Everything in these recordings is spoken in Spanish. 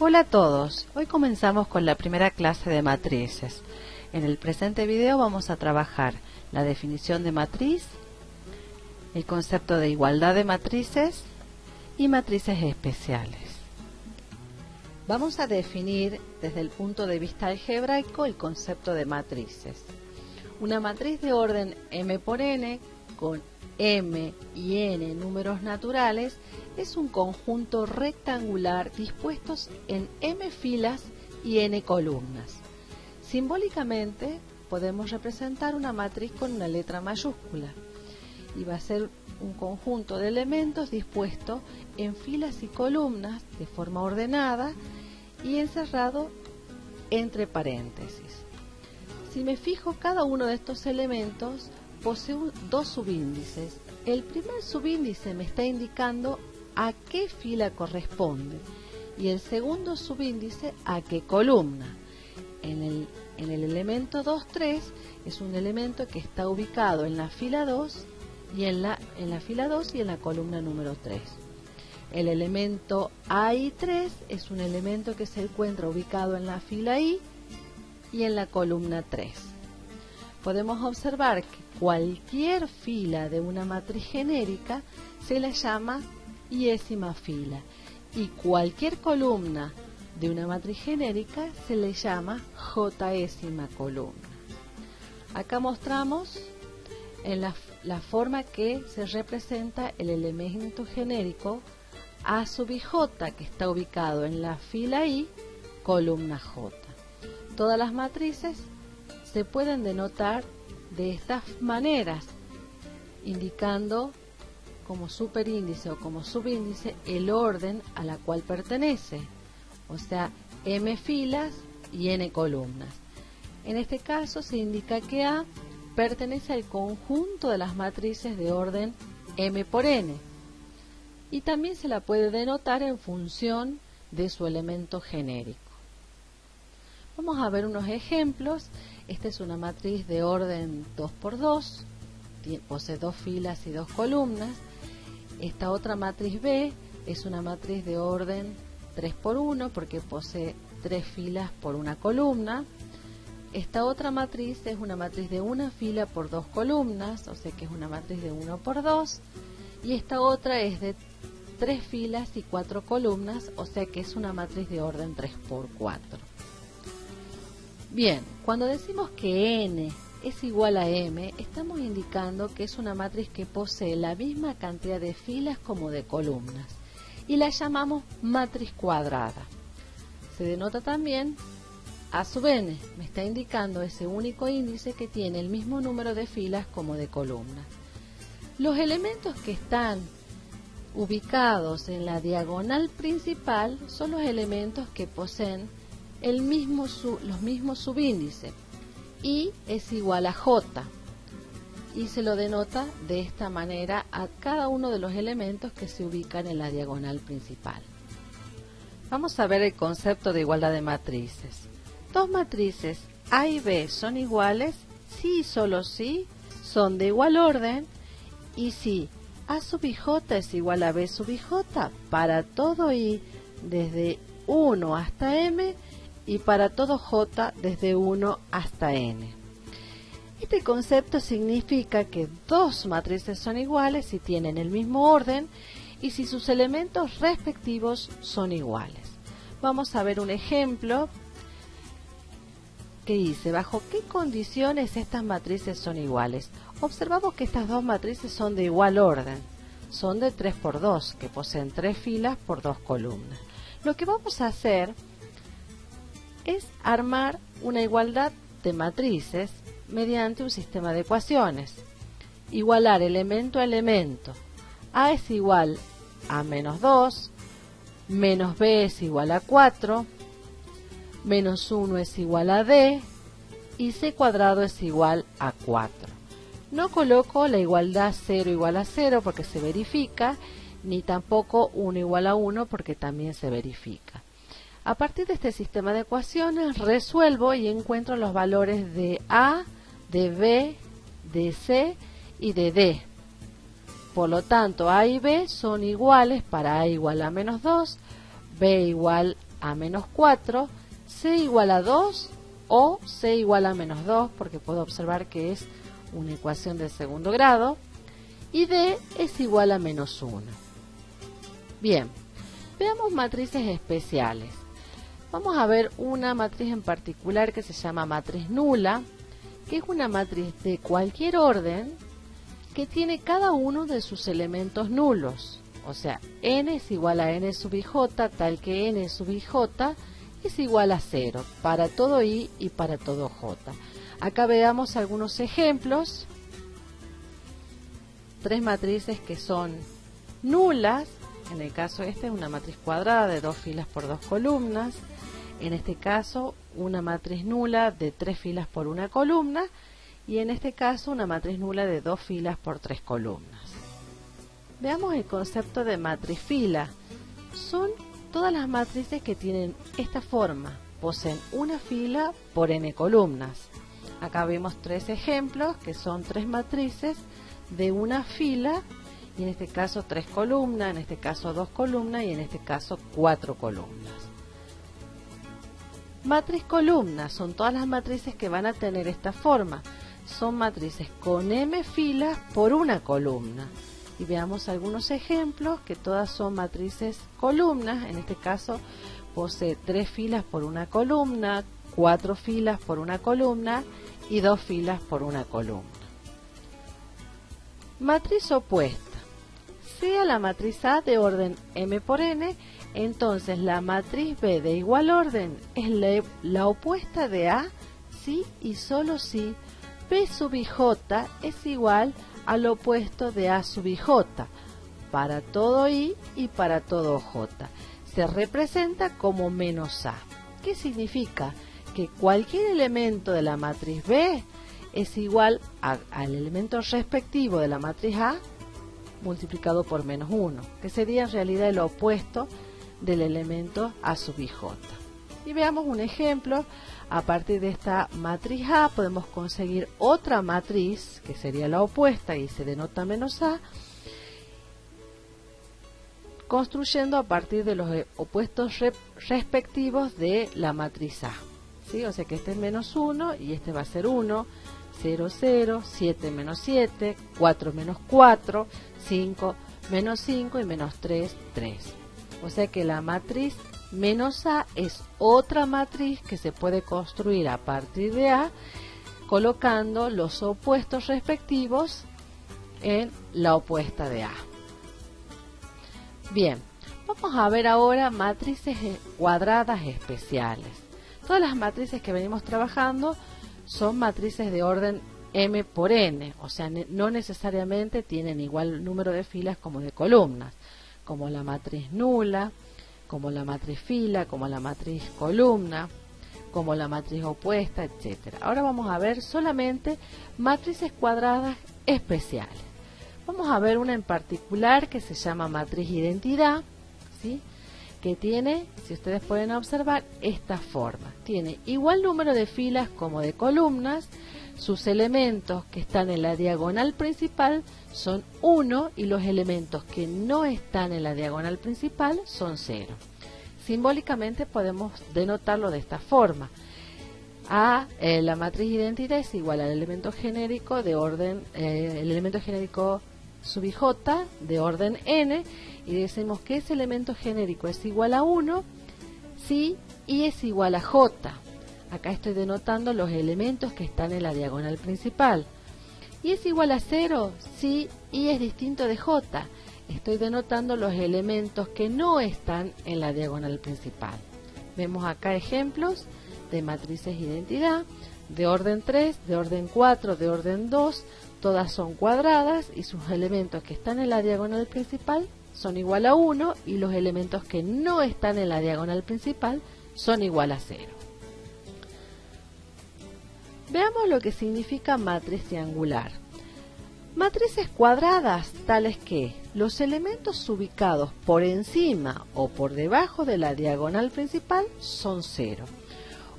Hola a todos, hoy comenzamos con la primera clase de matrices. En el presente video vamos a trabajar la definición de matriz, el concepto de igualdad de matrices y matrices especiales. Vamos a definir desde el punto de vista algebraico el concepto de matrices. Una matriz de orden m por n con m y n números naturales es un conjunto rectangular dispuestos en m filas y n columnas. Simbólicamente podemos representar una matriz con una letra mayúscula y va a ser un conjunto de elementos dispuesto en filas y columnas de forma ordenada y encerrado entre paréntesis. Si me fijo, cada uno de estos elementos posee dos subíndices. El primer subíndice me está indicando a qué fila corresponde y el segundo subíndice a qué columna. En el elemento 2, 3 es un elemento que está ubicado en la fila 2 y en la fila 2 y en la columna número 3. El elemento A y 3 es un elemento que se encuentra ubicado en la fila I y en la columna 3. Podemos observar que cualquier fila de una matriz genérica se la llama iésima fila y cualquier columna de una matriz genérica se le llama jésima columna. Acá mostramos en la forma que se representa el elemento genérico A sub ij, que está ubicado en la fila I, columna J. Todas las matrices se pueden denotar de estas maneras, indicando como superíndice o como subíndice el orden a la cual pertenece, o sea, m filas y n columnas. En este caso se indica que A pertenece al conjunto de las matrices de orden m por n y también se la puede denotar en función de su elemento genérico. Vamos a ver unos ejemplos. Esta es una matriz de orden 2 por 2, posee dos filas y dos columnas. Esta otra matriz B es una matriz de orden 3 por 1 porque posee tres filas por una columna. Esta otra matriz es una matriz de una fila por dos columnas, o sea que es una matriz de 1 por 2. Y esta otra es de tres filas y cuatro columnas, o sea que es una matriz de orden 3 por 4. Bien, cuando decimos que n es igual a m, estamos indicando que es una matriz que posee la misma cantidad de filas como de columnas y la llamamos matriz cuadrada. Se denota también A sub n, me está indicando ese único índice que tiene el mismo número de filas como de columnas. Los elementos que están ubicados en la diagonal principal son los elementos que poseen los mismos subíndices. I es igual a J y se lo denota de esta manera a cada uno de los elementos que se ubican en la diagonal principal. Vamos a ver el concepto de igualdad de matrices. Dos matrices A y B son iguales si y solo si son de igual orden y si A sub ij es igual a B sub ij para todo I desde 1 hasta M y para todo J desde 1 hasta N. Este concepto significa que dos matrices son iguales si tienen el mismo orden y si sus elementos respectivos son iguales. Vamos a ver un ejemplo que dice: ¿bajo qué condiciones estas matrices son iguales? Observamos que estas dos matrices son de igual orden, son de 3 por 2, que poseen tres filas por dos columnas. Lo que vamos a hacer es armar una igualdad de matrices mediante un sistema de ecuaciones. Igualar elemento a elemento. A es igual a menos 2, menos B es igual a 4, menos 1 es igual a D y C cuadrado es igual a 4. No coloco la igualdad 0 igual a 0 porque se verifica, ni tampoco 1 igual a 1 porque también se verifica. A partir de este sistema de ecuaciones resuelvo y encuentro los valores de A, de B de C y de D. Por lo tanto, A y B son iguales para A igual a menos 2, B igual a menos 4, C igual a 2 o C igual a menos 2, porque puedo observar que es una ecuación de segundo grado, y D es igual a menos 1. Bien, veamos matrices especiales. Vamos a ver una matriz en particular que se llama matriz nula, que es una matriz de cualquier orden que tiene cada uno de sus elementos nulos. O sea, n es igual a n sub ij, tal que n sub ij es igual a 0 para todo i y para todo j. Acá veamos algunos ejemplos. Tres matrices que son nulas. En el caso este es una matriz cuadrada de 2 filas por 2 columnas. En este caso una matriz nula de 3 filas por una columna. Y en este caso una matriz nula de 2 filas por 3 columnas. Veamos el concepto de matriz fila. Son todas las matrices que tienen esta forma. Poseen una fila por n columnas. Acá vemos tres ejemplos que son tres matrices de una fila, y en este caso 3 columnas, en este caso 2 columnas y en este caso 4 columnas. Matriz columna son todas las matrices que van a tener esta forma. Son matrices con m filas por una columna. Y veamos algunos ejemplos que todas son matrices columnas. En este caso posee 3 filas por una columna, 4 filas por una columna y 2 filas por una columna. Matriz opuesta. Sea la matriz A de orden m por n, entonces la matriz B de igual orden es la opuesta de A si y solo si B sub ij es igual al opuesto de A sub ij para todo i y para todo j. Se representa como menos A. ¿Qué significa? Que cualquier elemento de la matriz B es igual al elemento respectivo de la matriz A multiplicado por menos 1, que sería en realidad el opuesto del elemento A sub ij. Y veamos un ejemplo. A partir de esta matriz A podemos conseguir otra matriz que sería la opuesta y se denota menos A, construyendo a partir de los opuestos respectivos de la matriz A. ¿Sí? O sea que este es menos 1 y este va a ser 1, 0, 0, 7 menos 7, 4 menos 4, 5 menos 5 y menos 3, 3. O sea que la matriz menos A es otra matriz que se puede construir a partir de A, colocando los opuestos respectivos en la opuesta de A. Bien, vamos a ver ahora matrices cuadradas especiales. Todas las matrices que venimos trabajando son matrices de orden m por n, o sea, no necesariamente tienen igual número de filas como de columnas, como la matriz nula, como la matriz fila, como la matriz columna, como la matriz opuesta, etc. Ahora vamos a ver solamente matrices cuadradas especiales. Vamos a ver una en particular que se llama matriz identidad, ¿sí? Que tiene, si ustedes pueden observar, esta forma. Tiene igual número de filas como de columnas. Sus elementos que están en la diagonal principal son 1 y los elementos que no están en la diagonal principal son 0. Simbólicamente podemos denotarlo de esta forma. La matriz identidad es igual al elemento genérico de orden, el elemento genérico sub ij de orden n, y decimos que ese elemento genérico es igual a 1 si i es igual a j. Acá estoy denotando los elementos que están en la diagonal principal. Y es igual a 0 si i es distinto de j. Estoy denotando los elementos que no están en la diagonal principal. Vemos acá ejemplos de matrices identidad de orden 3, de orden 4, de orden 2. Todas son cuadradas y sus elementos que están en la diagonal principal son igual a 1 y los elementos que no están en la diagonal principal son igual a 0. Veamos lo que significa matriz triangular. Matrices cuadradas tales que los elementos ubicados por encima o por debajo de la diagonal principal son 0.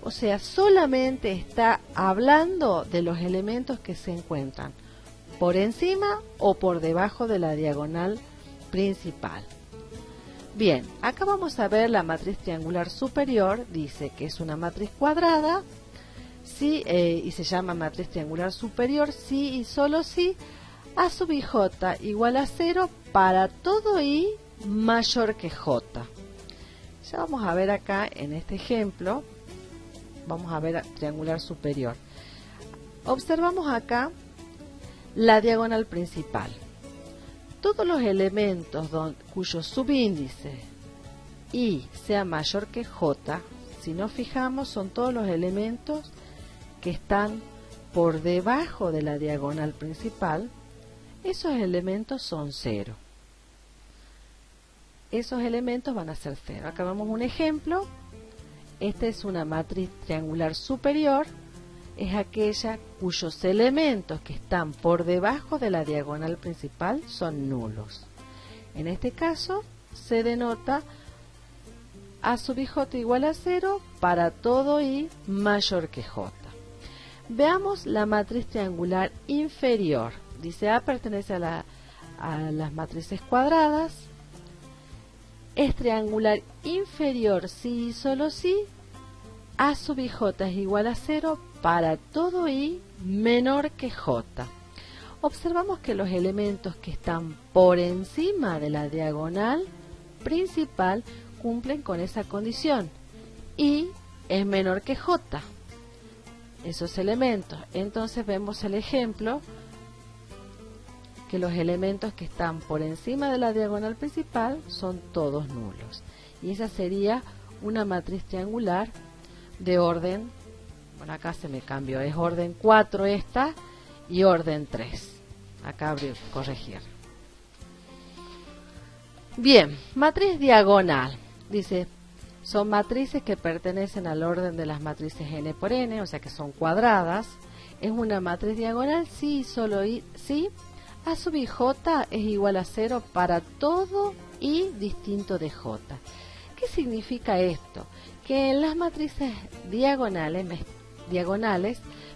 O sea, solamente está hablando de los elementos que se encuentran por encima o por debajo de la diagonal principal. Bien, acá vamos a ver la matriz triangular superior. Dice que es una matriz cuadrada, sí, y se llama matriz triangular superior si y solo si A sub ij igual a 0 para todo i mayor que j. Ya vamos a ver acá en este ejemplo, vamos a ver triangular superior. Observamos acá la diagonal principal. Todos los elementos cuyo subíndice i sea mayor que j, si nos fijamos, son todos los elementos que están por debajo de la diagonal principal. Esos elementos son 0. Esos elementos van a ser 0. Acá vemos un ejemplo. Esta es una matriz triangular superior. Es aquella cuyos elementos que están por debajo de la diagonal principal son nulos. En este caso se denota A sub ij igual a 0 para todo i mayor que j. Veamos la matriz triangular inferior. Dice A pertenece a las matrices cuadradas. Es triangular inferior si y solo si A sub ij es igual a 0 para todo i menor que j. Observamos que los elementos que están por encima de la diagonal principal cumplen con esa condición. I es menor que j. Esos elementos. Entonces vemos el ejemplo que los elementos que están por encima de la diagonal principal son todos nulos. Y esa sería una matriz triangular de orden, bueno, acá se me cambió, es orden 4 esta y orden 3. Acá abrir, corregir. Bien, matriz diagonal. Dice, son matrices que pertenecen al orden de las matrices n por n, o sea que son cuadradas. Es una matriz diagonal si y solo si A sub ij es igual a 0 para todo i distinto de j. ¿Qué significa esto? Que en las matrices diagonales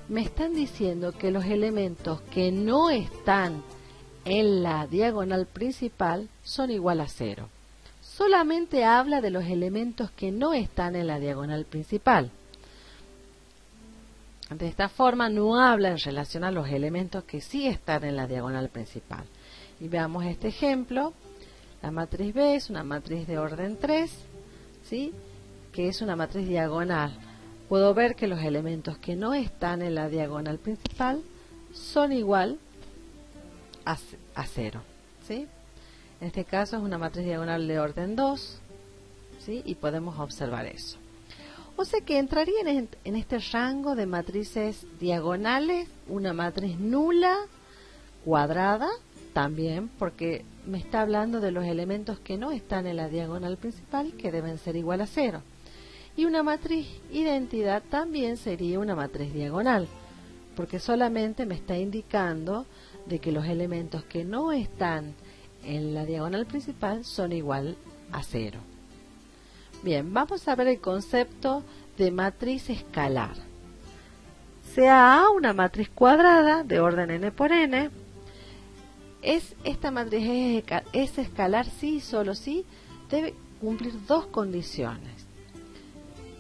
me están diciendo que los elementos que no están en la diagonal principal son igual a 0. Solamente habla de los elementos que no están en la diagonal principal. De esta forma no habla en relación a los elementos que sí están en la diagonal principal. Y veamos este ejemplo. La matriz B es una matriz de orden 3, ¿sí? Que es una matriz diagonal. Puedo ver que los elementos que no están en la diagonal principal son igual a 0, ¿sí? En este caso es una matriz diagonal de orden 2, ¿sí? Y podemos observar eso. O sea que entraría en este rango de matrices diagonales una matriz nula, cuadrada, también, porque me está hablando de los elementos que no están en la diagonal principal, que deben ser igual a 0. Y una matriz identidad también sería una matriz diagonal, porque solamente me está indicando de que los elementos que no están en la diagonal principal son igual a 0. Bien, vamos a ver el concepto de matriz escalar. Sea A una matriz cuadrada de orden n por n, esta matriz es escalar si y solo si debe cumplir dos condiciones.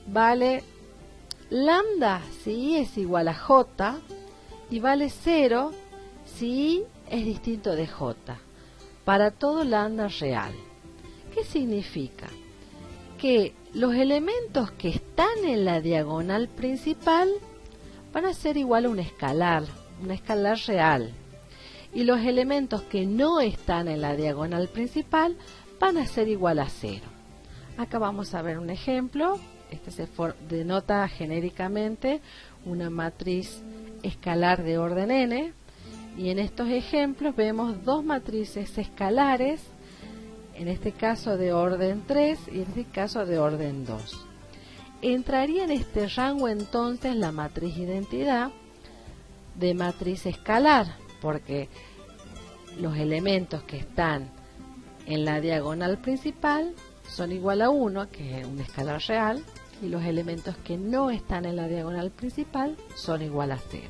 Vale lambda si i es igual a j y vale 0 si i es distinto de j para todo lambda real. ¿Qué significa? Que los elementos que están en la diagonal principal van a ser igual a un escalar real. Y los elementos que no están en la diagonal principal van a ser igual a 0. Acá vamos a ver un ejemplo. Este se denota genéricamente una matriz escalar de orden n. Y en estos ejemplos vemos dos matrices escalares, en este caso de orden 3 y en este caso de orden 2. Entraría en este rango entonces la matriz identidad de matriz escalar, porque los elementos que están en la diagonal principal son igual a 1, que es un escalar real, y los elementos que no están en la diagonal principal son igual a 0.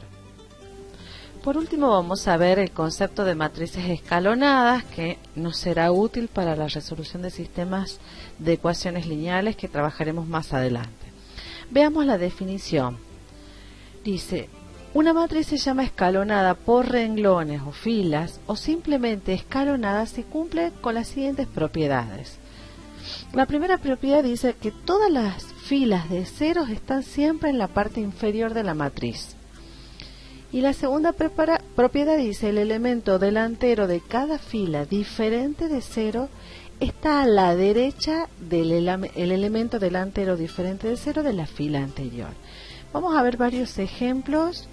Por último vamos a ver el concepto de matrices escalonadas, que nos será útil para la resolución de sistemas de ecuaciones lineales que trabajaremos más adelante. Veamos la definición. Dice, una matriz se llama escalonada por renglones o filas o simplemente escalonada si cumple con las siguientes propiedades. La primera propiedad dice que todas las filas de ceros están siempre en la parte inferior de la matriz. Y la segunda propiedad dice el elemento delantero de cada fila diferente de 0 está a la derecha del elemento delantero diferente de 0 de la fila anterior. Vamos a ver varios ejemplos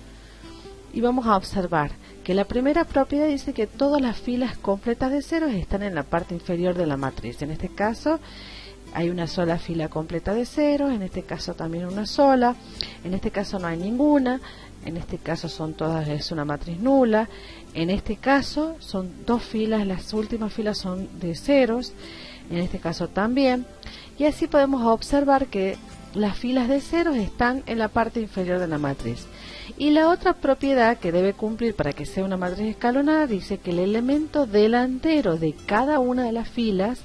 y vamos a observar que la primera propiedad dice que todas las filas completas de ceros están en la parte inferior de la matriz. En este caso hay una sola fila completa de ceros, en este caso también una sola, en este caso no hay ninguna, en este caso son todas, es una matriz nula, en este caso son dos filas, las últimas filas son de ceros, en este caso también, y así podemos observar que las filas de ceros están en la parte inferior de la matriz. Y la otra propiedad que debe cumplir para que sea una matriz escalonada dice que el elemento delantero de cada una de las filas,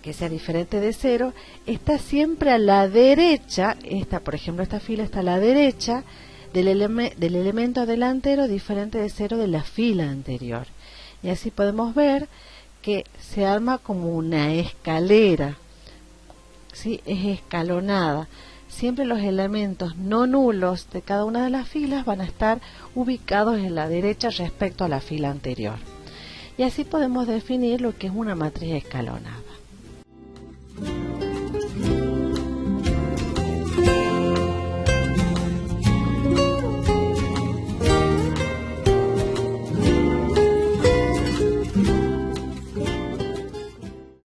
que sea diferente de 0, está siempre a la derecha, por ejemplo esta fila está a la derecha del elemento delantero diferente de 0 de la fila anterior. Y así podemos ver que se arma como una escalera, ¿sí? Es escalonada. Siempre los elementos no nulos de cada una de las filas van a estar ubicados en la derecha respecto a la fila anterior. Y así podemos definir lo que es una matriz escalonada.